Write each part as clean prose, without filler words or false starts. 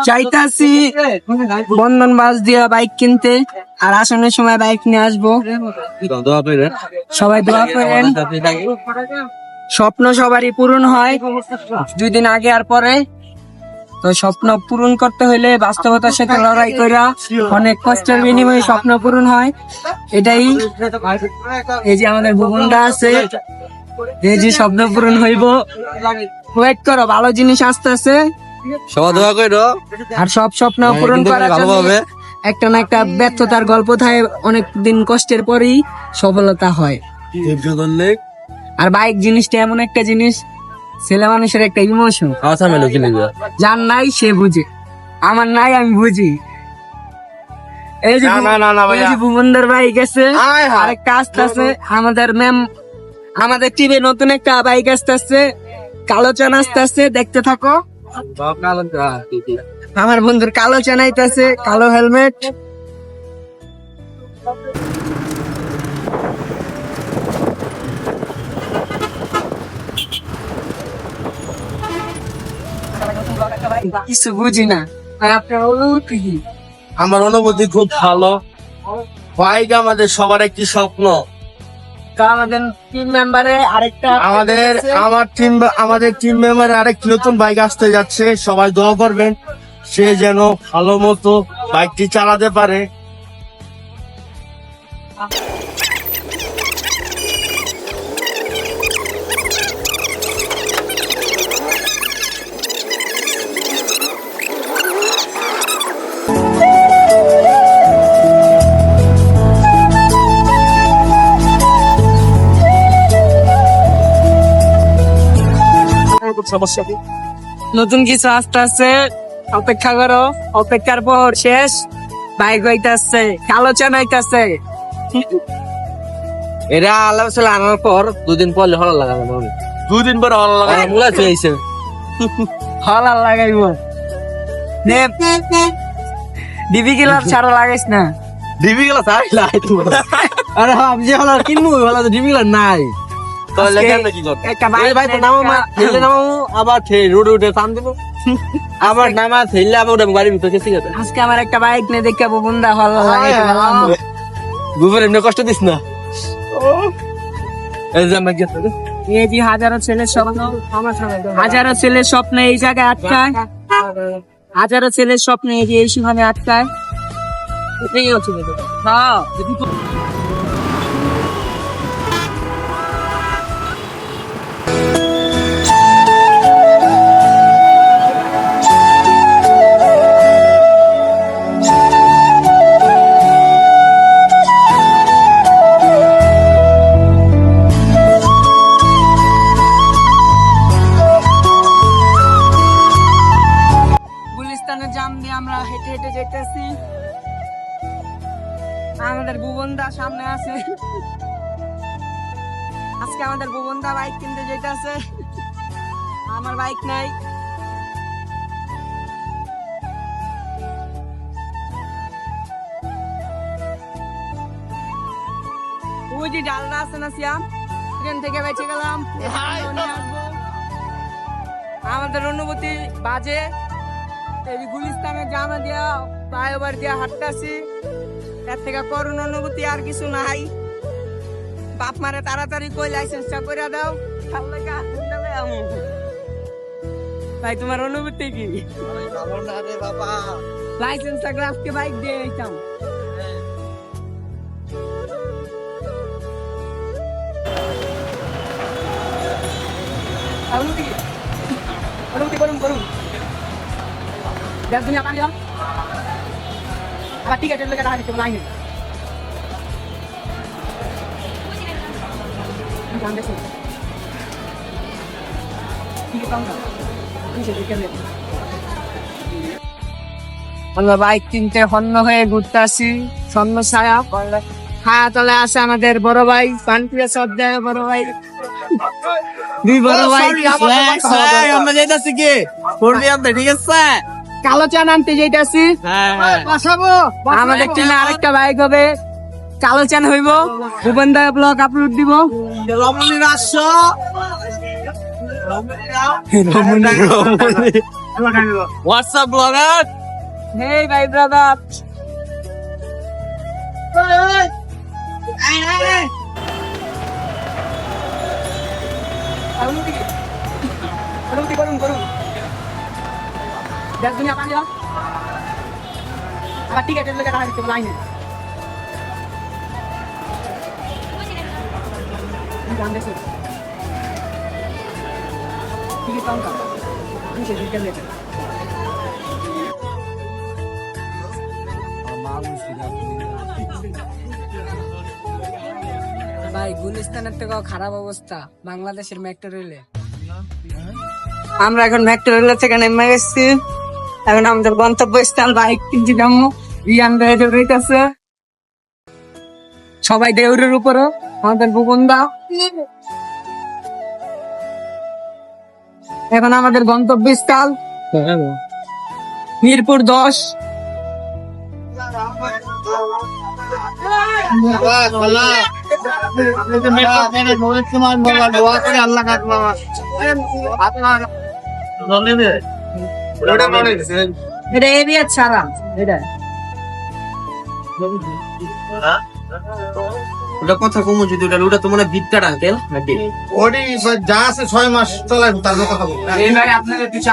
চাইতাছি বন্ধন বাস দিয়া বাইক কিনতে, আর আসনের সময় বাইক নিয়ে আসবো। সবাই দোয়া করেন, স্বপ্ন সবারই পূরণ হয় 2 দিন আগে আর পরে। তো স্বপ্ন পূরণ করতে হলে বাস্তবতার সাথে লড়াই কইরা অনেক কষ্টের বিনিময়ে স্বপ্ন পূরণ হয়, এটাই। এই যে আমাদের ভুবনটা আছে, এই যে স্বপ্ন পূরণ হইব, ওয়েট করো, ভালো জিনিস আসতেছে, সবাই দোয়া করো। আর সব স্বপ্ন পূরণ করার জন্য একটা না একটা ব্যর্থতার গল্প থাকে, অনেক দিন কষ্টের পরেই সফলতা হয়। আর বাইক জিনিসটা এমন একটা জিনিস, ছেলে মানুষের একটা ইমোশন, যার নাই সে বুঝে, আমার নাই আমি বুঝি। এই যে ভুবনদার বাইক আছে, আরেকটা আসতেছে আমাদের ম্যাম, আমাদের টিমে নতুন একটা বাইক আসতেছে, কালো চান আসতেছে, দেখতে থাকো। আমার বন্ধুর কালো চান আইতাছে, কালো হেলমেট। কিছু বুঝি না, আপনার অনুভূতি কি? আমার অনুভূতি খুব ভালো। বাইক আমাদের সবার একটি স্বপ্ন। আমাদের টিম মেম্বারে আরেকটা আমাদের টিম মেম্বারে আরেকটি নতুন বাইক আসতে যাচ্ছে, সবাই দোয়া করবেন সে যেন ভালো মতো বাইকটি চালাতে পারে। নতুন কিছু আসতে আছে, অপেক্ষা করো, অপেক্ষার পর শেষ। বাইক হইতাছে, কালো চান হইতাছে। এরা আলাদা আনার পর 2 দিন পর হল লাগাবো, 2 দিন পর হল লাগাবো, মুলা চলেছে হলা লাগাইব। ডিবি গিলার ছাড়া লাগাইস না, ডিবি গেলা তাই লাই তো। আরে আমি যে হল কিনবো, হল তো ডিবি গেলা নাই। তাহলে কেন কি করব? একটা ভাই ভাই নামো, মা খেলে নামো, আবার রোডে উঠে টান দেবো, আবার নামা খেললে আবার ওটা গাড়ির ভিতরে কেসে গেছে। আজকে আমার একটা বাইক নিয়ে দেখে বন্ধা হলা লাগাইতে পারলাম। গুগল এমনি কষ্ট দিস না। এই যে আমরা গেছে, এই যে হাজারো ছেলের স্বপ্ন, হাজারো ছেলের স্বপ্ন এই জায়গায় আটকায়, হাজারো ছেলের স্বপ্ন এই যে এই সুখানে আটকায়। এটাই হচ্ছে হ্যাঁ। গুলিস্তানের জাম দিয়ে আমরা হেঁটে হেঁটে যেতেছি, আমাদের ভুবনদা সামনে আছে। আজকে আমাদের ভুবনদা বাইক কিনতে যেতেছে, আমার বাইক নাই। ওই যে ডালনা আছে না সিয়াম, ট্রেন থেকে বেঁচে গেলাম। আমাদের অনুভূতি বাজে, এই গুলিস্তানের জামা দিয়া ফ্লাইওভার দিয়া হাঁটতেছি, এর থেকে করুণ অনুভূতি আর কিছু নাই। বাপ মারে তাড়াতাড়ি কই লাইসেন্সটা করে দাও, ভাই তোমার অনুভূতি কি? লাইসেন্সটা আজকে বাইক দিয়ে দিতাম। অনুভূতি করুন করুন, দুনিয়া পানি দাও আবার টিকেটের লেগে টাকা দিতে লাইনে। আমরা বাইক কিনতে হন্য হয়ে ঘুরতে আসি, স্বর্ণ ছায়া ছায়া তলে আছে আমাদের বড় ভাই পানপ্রিয় শ্রদ্ধেয় বড় ভাই, 2 বড় ভাই। আমরা যাইতাছি কি পড়বি আপনি, ঠিক আছে? কালো চান আনতে যাইতাছি, আমাদের টিমে আরেকটা বাইক হবে, কালো চান হইব, ভুবনদা ব্লগ আপলোড দিব। হোয়াটসঅ্যাপ ব্লগার হেই ভাই ব্রাদার, করুন করুন দেশ দুনিয়া পানি আবার টিকেটের লেগে টাকা দিতে লাইনে টিকিট কাউন্টার ভাই গুলিস্তানের থেকেও খারাপ অবস্থা বাংলাদেশের মেট্রো রেলে। আমরা এখন মেট্রো রেল থেকে নেমে গেছি, এখন আমাদের গন্তব্যস্থল বাইক কিনছি যাবো রিয়ান রইতেছে সবাই দেউরের উপরও আমাদের ভুবনদা। এখন আমাদের গন্তব্যস্থল মিরপুর 10। এটা এরিয়া ছাড়া এটা ওটা কথা কমু যদি ওটা তো মানে ভিত্তার আঙ্কেল নাকি ওডি যা আছে 6 মাস চলাই তার কথা বলবো। এই ভাই আপনাদের কিছু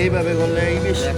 এইভাবে করলে এই বেশি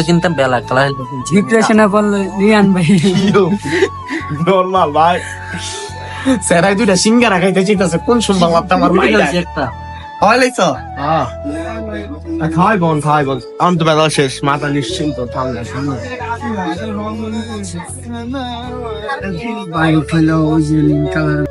কিনতাম বেলা কালার ডিপ্রেশনে পড়লো রিয়ান ভাই। নরমাল ভাই সেরাই দুইটা সিঙ্গারা খাইতে চাইতেছে কোন শুনবাং লাগতাম আমার মাইলা একটা হয় লাইছ খাওয়াই বোন আমার তো বেলা শেষ মাথা নিশ্চিন্ত ঠান্ডা বাইক হলো ওই যে নীল কালার।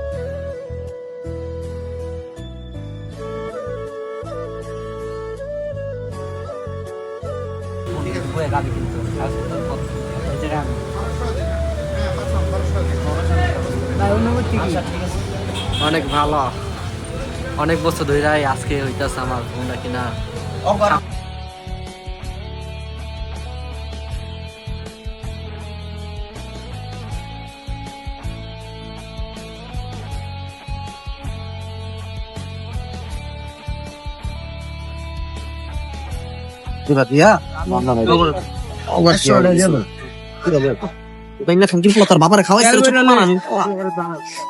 অনেক ভালো, অনেক বছর ধরে আজকে হইতাছে আমার ফোনটা কিনা।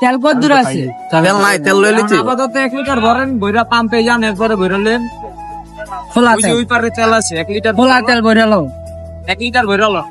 তেল কত দূর আছে? তেল নাই, তেল লই লিছি। আপাতত 1 লিটার ভরেন বইরা পাম্পে যান এরপরে ভরলেন খোলা ওই যে তেল, ওই পারে তেল আছে 1 লিটার খোলা তেল বইরালো। 1 লিটার ভরলো